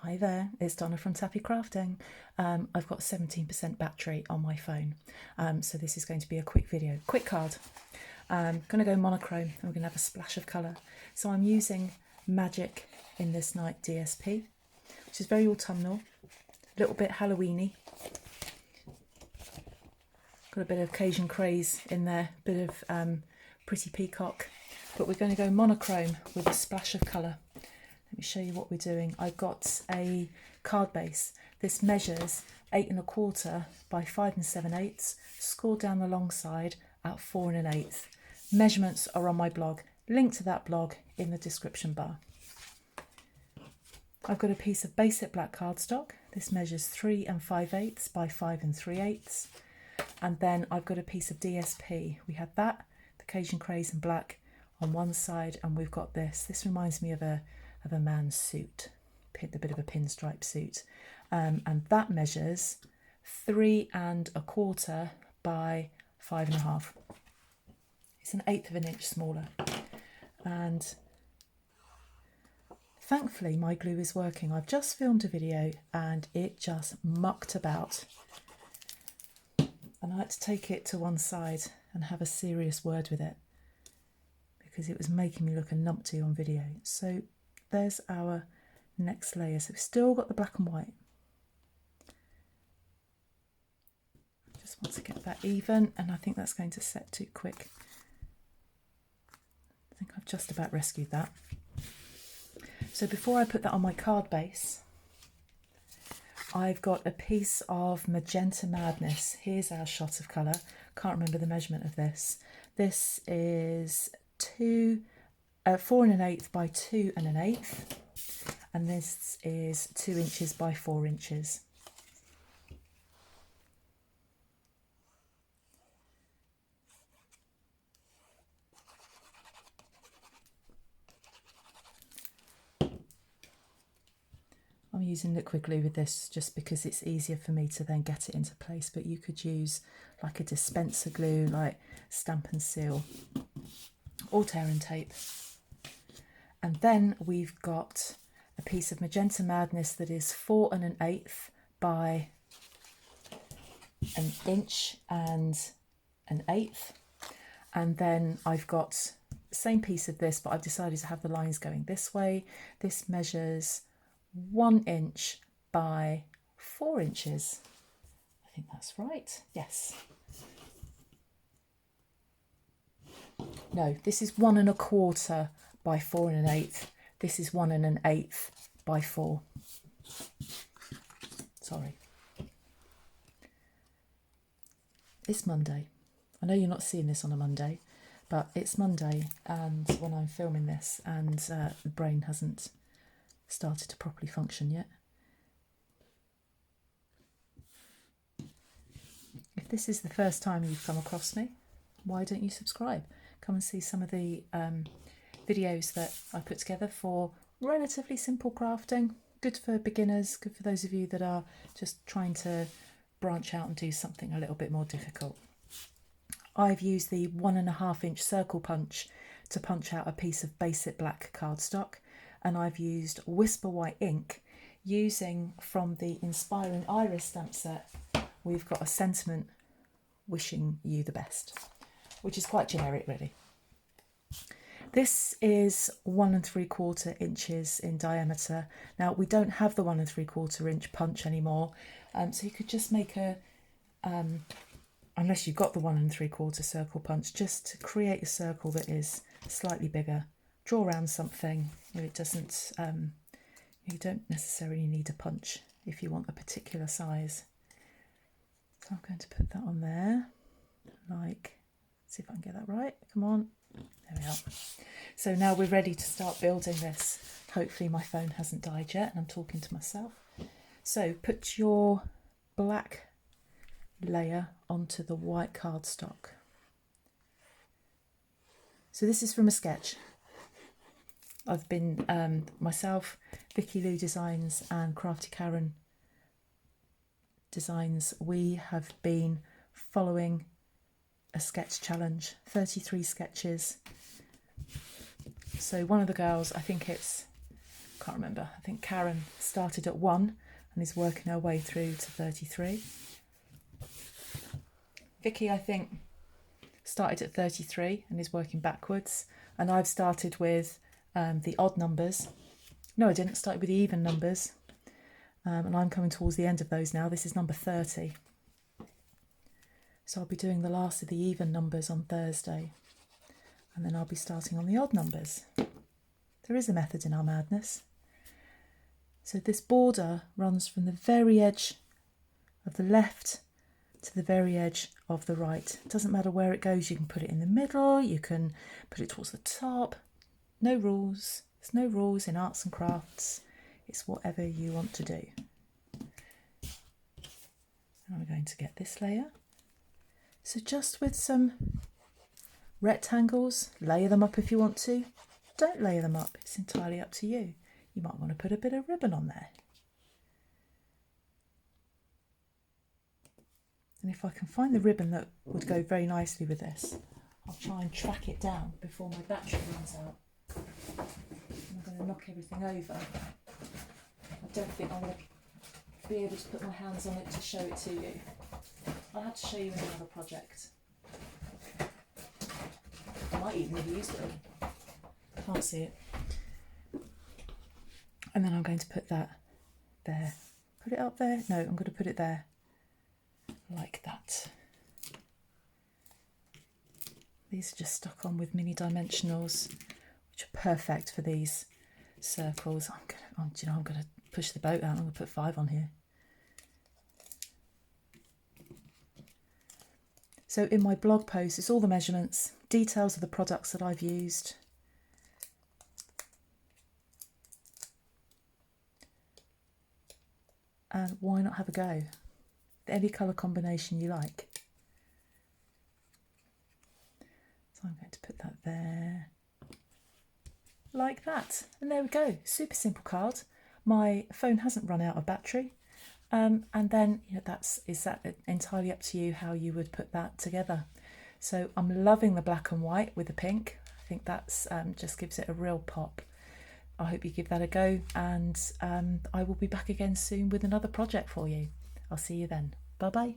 Hi there, it's Donna from Tappy Crafting. I've got 17% battery on my phone, so this is going to be a quick video, quick card. I'm going to go monochrome and we're going to have a splash of colour. So I'm using Magic in this night DSP, which is very autumnal, a little bit Halloweeny. Got a bit of Cajun craze in there, a bit of pretty peacock, but we're going to go monochrome with a splash of colour. Let me show you what we're doing. I've got a card base. This measures 8 1/4 by 5 7/8, scored down the long side at 4 1/8. Measurements are on my blog. Link to that blog in the description bar. I've got a piece of basic black cardstock. This measures 3 5/8 by 5 3/8. And then I've got a piece of DSP. We had that, the Cajun Craze and black on one side, and we've got this. This reminds me of a man's suit, a bit of a pinstripe suit, and that measures 3 1/4 by 5 1/2. It's an 1/8 of an inch smaller, and thankfully my glue is working. I've just filmed a video and it just mucked about, and I had to take it to one side and have a serious word with it because it was making me look a numpty on video. So there's our next layer. So we've still got the black and white. Just want to get that even, and I think that's going to set too quick. I think I've just about rescued that. So before I put that on my card base, I've got a piece of Magenta Madness. Here's our shot of colour. Can't remember the measurement of this. This is 4 1/8 by 2 1/8, and this is 2 inches by 4 inches. I'm using liquid glue with this just because it's easier for me to then get it into place, but you could use like a dispenser glue, like Stamp and Seal, or tear and tape. And then we've got a piece of Magenta Madness that is 4 1/8 by 1 inch and 1/8. And then I've got the same piece of this, but I've decided to have the lines going this way. This measures 1 inch by 4 inches. I think that's right. Yes. No, this is 1 1/4 by 4 1/8. This is 1 1/8 by 4. Sorry. It's Monday. I know you're not seeing this on a Monday, but it's Monday, and when I'm filming this, and the brain hasn't started to properly function yet. If this is the first time you've come across me, why don't you subscribe? Come and see some of the videos that I put together for relatively simple crafting. Good for beginners, good for those of you that are just trying to branch out and do something a little bit more difficult. I've used the 1 1/2 inch circle punch to punch out a piece of basic black cardstock, and I've used Whisper White ink. Using from the Inspiring Iris stamp set, we've got a sentiment wishing you the best, which is quite generic really. This is 1 3/4 inches in diameter. Now we don't have the 1 3/4 inch punch anymore, so you could just make a, unless you've got the 1 3/4 circle punch, just create a circle that is slightly bigger. Draw around something. It doesn't. You don't necessarily need a punch if you want a particular size. So I'm going to put that on there. Like, see if I can get that right. Come on. There we are. So now we're ready to start building this. Hopefully my phone hasn't died yet and I'm talking to myself. So put your black layer onto the white cardstock. So this is from a sketch. I've been, myself, Vicky Lou Designs and Crafty Karen Designs, we have been following a sketch challenge, 33 sketches. So one of the girls, I think it's can't remember, I think Karen started at 1 and is working her way through to 33. Vicky, I think, started at 33 and is working backwards, and I've started with the odd numbers. No, I didn't. Start with the even numbers, and I'm coming towards the end of those now. This is number 30. So I'll be doing the last of the even numbers on Thursday, and then I'll be starting on the odd numbers. There is a method in our madness. So this border runs from the very edge of the left to the very edge of the right. It doesn't matter where it goes. You can put it in the middle, you can put it towards the top. No rules. There's no rules in arts and crafts. It's whatever you want to do. And I'm going to get this layer. So just with some rectangles, layer them up if you want to. Don't layer them up, it's entirely up to you. You might want to put a bit of ribbon on there. And if I can find the ribbon that would go very nicely with this, I'll try and track it down before my battery runs out. I'm going to knock everything over. I don't think I'm going to be able to put my hands on it to show it to you. I'll have to show you in another project. I might even have used it. Can't see it. And then I'm going to put that there. Put it up there? No, I'm going to put it there. Like that. These are just stuck on with mini dimensionals, which are perfect for these circles. I'm going to push the boat out. I'm going to put 5 on here. So in my blog post, it's all the measurements, details of the products that I've used. And why not have a go? Any colour combination you like. So I'm going to put that there. Like that. And there we go. Super simple card. My phone hasn't run out of battery. And then that entirely up to you how you would put that together. So I'm loving the black and white with the pink. I think that's just gives it a real pop. I hope you give that a go, and I will be back again soon with another project for you. I'll see you then. Bye bye.